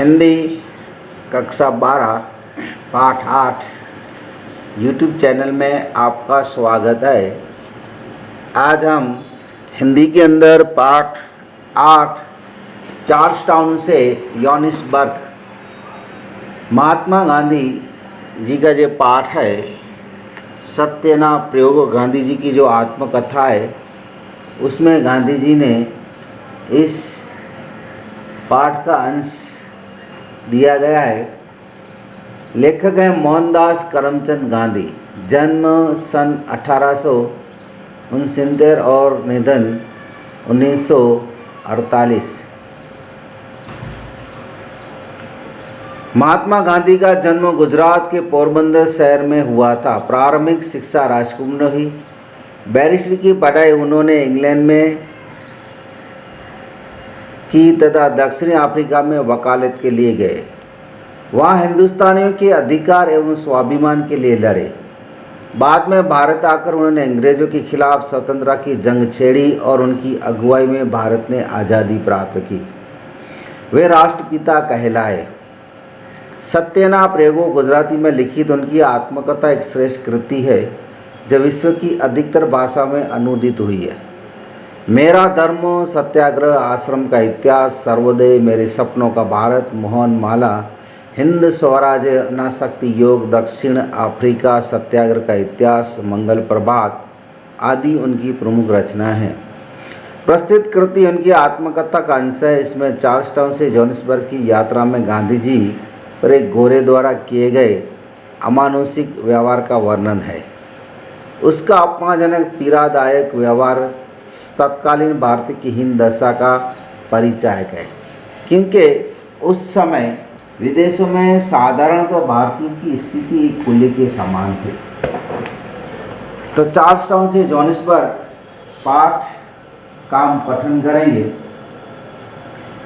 हिंदी कक्षा 12 पाठ 8 YouTube channel में आपका स्वागत है। आज हम हिंदी के अंदर पाठ 8 जॉर्जटाउन से योहानिसबर्ग महात्मा गांधी जी का जो पाठ है, सत्य ना प्रयोग गांधी जी की जो आत्मकथा है, उसमें गांधी जी ने इस पाठ का अंश दिया गया है। लेखक हैं मोहनदास करमचंद गांधी। जन्म सन 1869 और निधन 1948। महात्मा गांधी का जन्म गुजरात के पोरबंदर शहर में हुआ था। प्रारंभिक शिक्षा राजकुंड में हुई। बैरिस्ट्री की पढ़ाई उन्होंने इंग्लैंड में की तथा दक्षिण अफ्रीका में वकालत के लिए गए। वहाँ हिंदुस्तानियों के अधिकार एवं स्वाभिमान के लिए लड़े। बाद में भारत आकर उन्होंने अंग्रेज़ों के खिलाफ स्वतंत्रता की जंग छेड़ी और उनकी अगुवाई में भारत ने आज़ादी प्राप्त की। वे राष्ट्रपिता कहलाए। सत्यना प्रयोगो गुजराती में लिखित उनकी आत्मकथा एक श्रेष्ठ कृति है जो विश्व की अधिकतर भाषा में अनुदित हुई है। मेरा धर्म, सत्याग्रह, आश्रम का इतिहास, सर्वोदय, मेरे सपनों का भारत, मोहन माला, हिंद स्वराज्य, अनासक्ति योग, दक्षिण अफ्रीका, सत्याग्रह का इतिहास, मंगल प्रभात आदि उनकी प्रमुख रचनाएं हैं। प्रस्तुत कृति उनकी आत्मकथा का अंश है। इसमें जॉर्जटाउन से जोहानिसबर्ग की यात्रा में गांधी जी पर एक गोरे द्वारा किए गए अमानुषिक व्यवहार का वर्णन है। उसका अपमानजनक पीड़ादायक व्यवहार तत्कालीन भारत की हीन दशा का परिचायक है, क्योंकि उस समय विदेशों में साधारणतः भारतीयों की स्थिति एक कुल्ले के समान थी। तो जॉर्जटाउन से जोहानिसबर्ग पाठ का हम पठन करेंगे।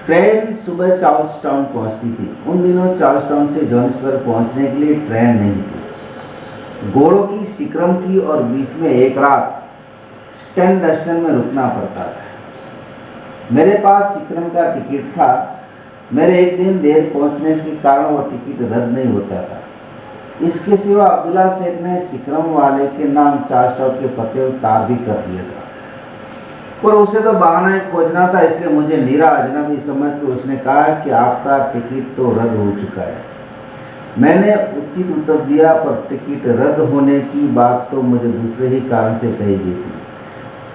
ट्रेन सुबह जॉर्जटाउन पहुंचती थी। उन दिनों जॉर्जटाउन से जोहानिसबर्ग पहुंचने के लिए ट्रेन नहीं थी। घोड़ों की सिक्रम थी और बीच में एक रात स्टैंडस्टन में रुकना पड़ता था। मेरे पास सिक्रम का टिकट था। मेरे एक दिन देर पहुंचने के कारण वो टिकट रद्द नहीं होता था। इसके सिवा अब्दुल्ला सेठ ने सिक्रम वाले के नाम जॉर्जटाउन के पते तार भी कर दिया था, पर उसे तो बहाना ही खोजना था। इसलिए मुझे नीरा अजनबी समझकर उसने कहा कि आपका टिकट तो रद्द हो चुका है। मैंने उचित उत्तर दिया, पर टिकट रद्द होने की बात तो मुझे दूसरे ही कारण से कही गई थी।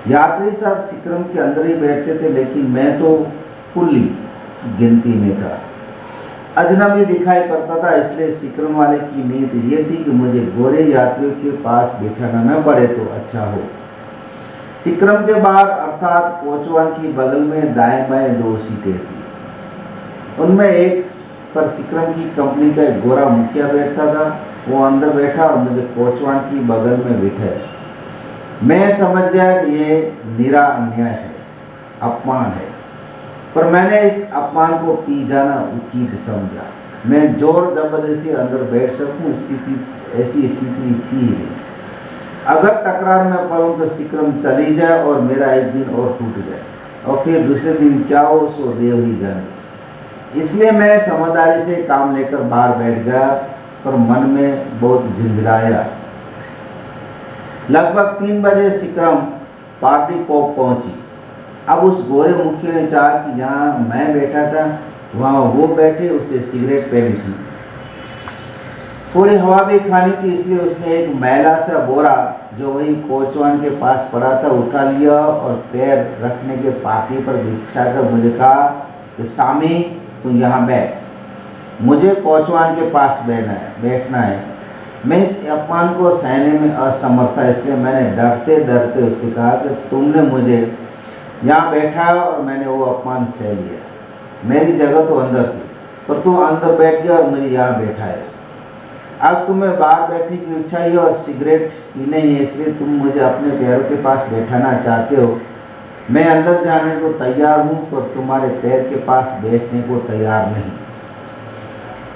यात्री सब सिक्रम के अंदर ही बैठते थे, लेकिन मैं तो कुल्ली की गिनती में था। अजनबी दिखाई पड़ता था, इसलिए सिक्रम वाले की नीयत ये थी कि मुझे गोरे यात्रियों के पास बैठाना न पड़े तो अच्छा हो। सिक्रम के बाहर अर्थात कोचवान की बगल में दाएं बाएं 2 सीटें थी। उनमें एक पर सिक्रम की कंपनी का एक गोरा मुखिया बैठता था। वो अंदर बैठा और मुझे कोचवान की बगल में बिठाया। मैं समझ गया कि ये निरा अन्याय है, अपमान है, पर मैंने इस अपमान को पी जाना उचित समझा। मैं जोर जबरदस्ती अंदर बैठ सकूं, ऐसी स्थिति थी ही नहीं। अगर तकरार में पड़ूं तो सिक्रम चली जाए और मेरा एक दिन और टूट जाए, और फिर दूसरे दिन क्या हो सो देव ही जाने। इसलिए मैं समझदारी से काम लेकर बाहर बैठ गया, पर मन में बहुत झंझलाया। लगभग 3 बजे सिक्रम पार्टी पोप पहुंची। अब उस गोरे मुखिया ने चाहा कि जहाँ मैं बैठा था वहाँ वो बैठे, उसे सिगरेट पीनी थी। थोड़ी हवा भी खानी थी, इसलिए उसने एक मैला सा बोरा जो वही कोचवान के पास पड़ा था उठा लिया और पैर रखने के पार्टी पर बिछाकर मुझे कहा कि सामी तुम यहाँ बैठ, मुझे कोचवान के पास बैठना है। मैं इस अपमान को सहने में असमर्थ था, इसलिए मैंने डरते डरते उससे कहा कि तुमने मुझे यहाँ बैठाया और मैंने वो अपमान सह लिया। मेरी जगह तो अंदर थी, पर तुम अंदर बैठ गया और मुझे यहाँ बैठाया। अब तुम्हें बाहर बैठने की इच्छा ही और सिगरेट पीने ही, इसलिए तुम मुझे अपने पैरों के पास बैठाना चाहते हो। मैं अंदर जाने को तैयार हूँ, पर तुम्हारे पैर के पास बैठने को तैयार नहीं।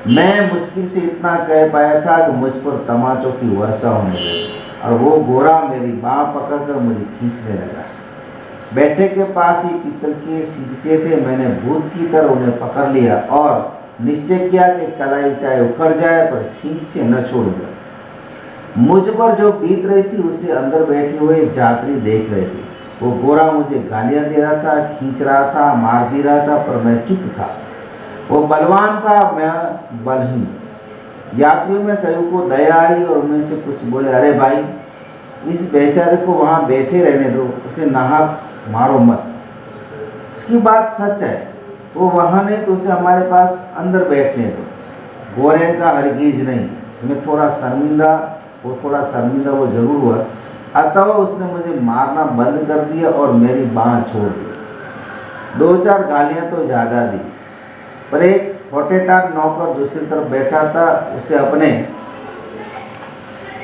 मैं मुश्किल से इतना कह पाया था कि मुझ पर तमाचों की वर्षा होने लगी और वो गोरा मेरी बाँह पकड़कर मुझे खींचने लगा। बैठे के पास ही पीतल के सींचे थे। मैंने भूत की तरह उन्हें पकड़ लिया और निश्चय किया कि कलाई चाहे उखड़ जाए पर सींग से न छोड़ूंगा। मुझ पर जो बीत रही थी उसे अंदर बैठे हुए यात्री देख रहे थे। वो गोरा मुझे गालियां दे रहा था, खींच रहा था, मार भी रहा था, पर मैं चुप था। वो बलवान था, मैं बलहीन। यात्रियों में कईयों को दया आई और उनमें से कुछ बोले, अरे भाई, इस बेचारे को वहाँ बैठे रहने दो, उसे नाहक मारो मत। उसकी बात सच है, वो वहाँ नहीं तो उसे हमारे पास अंदर बैठने दो। गोरे का हरगिज नहीं। मैं थोड़ा शर्मिंदा वो जरूर हुआ, अतः उसने मुझे मारना बंद कर दिया और मेरी बाँह छोड़ दी। 2-4 गालियाँ तो ज़्यादा दी, पर एक होटेटाक नौकर दूसरी तरफ बैठा था, उसे अपने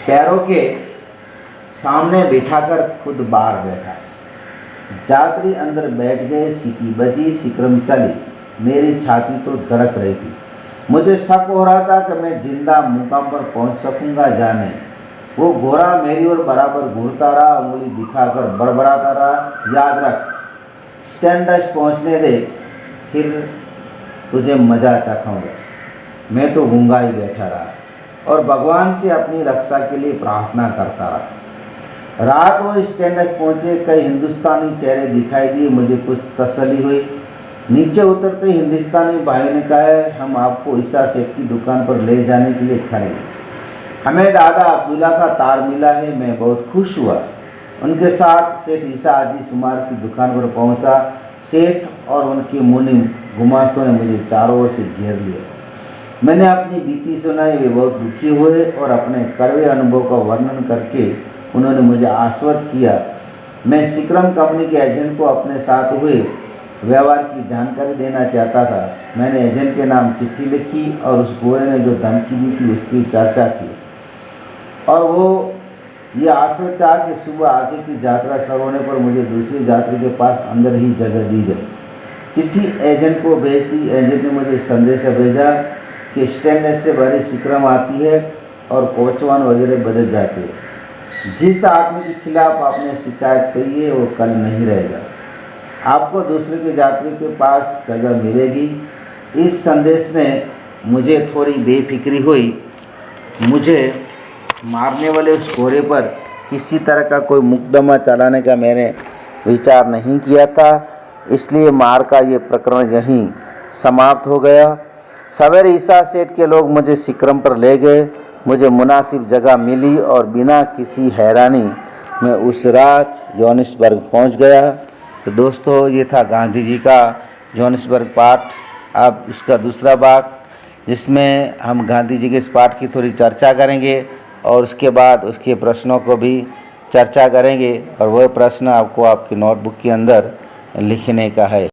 पैरों के सामने बिठाकर खुद बाहर बैठा। यात्री अंदर बैठ गए, सीटी बजी, सिक्रम चली। मेरी छाती तो धड़क रही थी। मुझे शक हो रहा था कि मैं जिंदा मुकाम पर पहुंच सकूंगा या नहीं। वो घोड़ा मेरी ओर बराबर घूरता रहा, उंगली दिखाकर बड़बड़ाता रहा, याद रख, स्टैंडर्ड पहुंचने दे, फिर तुझे मजा चखाऊंगा। मैं तो गूंगा ही बैठा रहा और भगवान से अपनी रक्षा के लिए प्रार्थना करता रहा। रात वो स्टैंडर्ड पहुंचे, कई हिंदुस्तानी चेहरे दिखाई दिए। मुझे कुछ तसल्ली हुई। नीचे उतरते हिंदुस्तानी भाई ने कहा, हम आपको ईसा सेठ की दुकान पर ले जाने के लिए खड़े हैं। हमें दादा अब्दुल्ला का तार मिला है। मैं बहुत खुश हुआ। उनके साथ सेठ ईसा हाजी शुमार की दुकान पर पहुंचा। सेठ और उनके मुनीम गुमास्तों ने मुझे चारों ओर से घेर लिया। मैंने अपनी बीती सुनाई। वे बहुत दुखी हुए और अपने कड़वे अनुभव का वर्णन करके उन्होंने मुझे आश्वस्त किया। मैं सिक्रम कंपनी के एजेंट को अपने साथ हुए व्यवहार की जानकारी देना चाहता था। मैंने एजेंट के नाम चिट्ठी लिखी और उस गोरे ने जो धमकी दी थी उसकी चर्चा की, और वो ये आश्वस्त चाहा कि सुबह आगे की यात्रा शुरू होने पर मुझे दूसरी यात्री के पास अंदर ही जगह दी जाए। चिट्ठी एजेंट को भेज दी। एजेंट ने मुझे संदेश भेजा कि स्टेनलेस से भरी सिक्रम आती है और कोचवान वगैरह बदल जाते हैं। जिस आदमी के खिलाफ आपने शिकायत की है वो कल नहीं रहेगा। आपको दूसरे के यात्री के पास जगह मिलेगी। इस संदेश ने मुझे थोड़ी बेफिक्री हुई। मुझे मारने वाले उस घोड़े पर किसी तरह का कोई मुकदमा चलाने का मैंने विचार नहीं किया था, इसलिए मार का ये प्रकरण यहीं समाप्त हो गया। सवेरे ईसा सेठ के लोग मुझे सिक्रम पर ले गए। मुझे मुनासिब जगह मिली और बिना किसी हैरानी मैं उस रात जोहानिसबर्ग पहुंच गया। तो दोस्तों, ये था गांधी जी का जोहानिसबर्ग पाठ। अब उसका दूसरा भाग, जिसमें हम गांधी जी के इस पाठ की थोड़ी चर्चा करेंगे और उसके बाद उसके प्रश्नों को भी चर्चा करेंगे, और वह प्रश्न आपको आपकी नोटबुक के अंदर लिखने का है।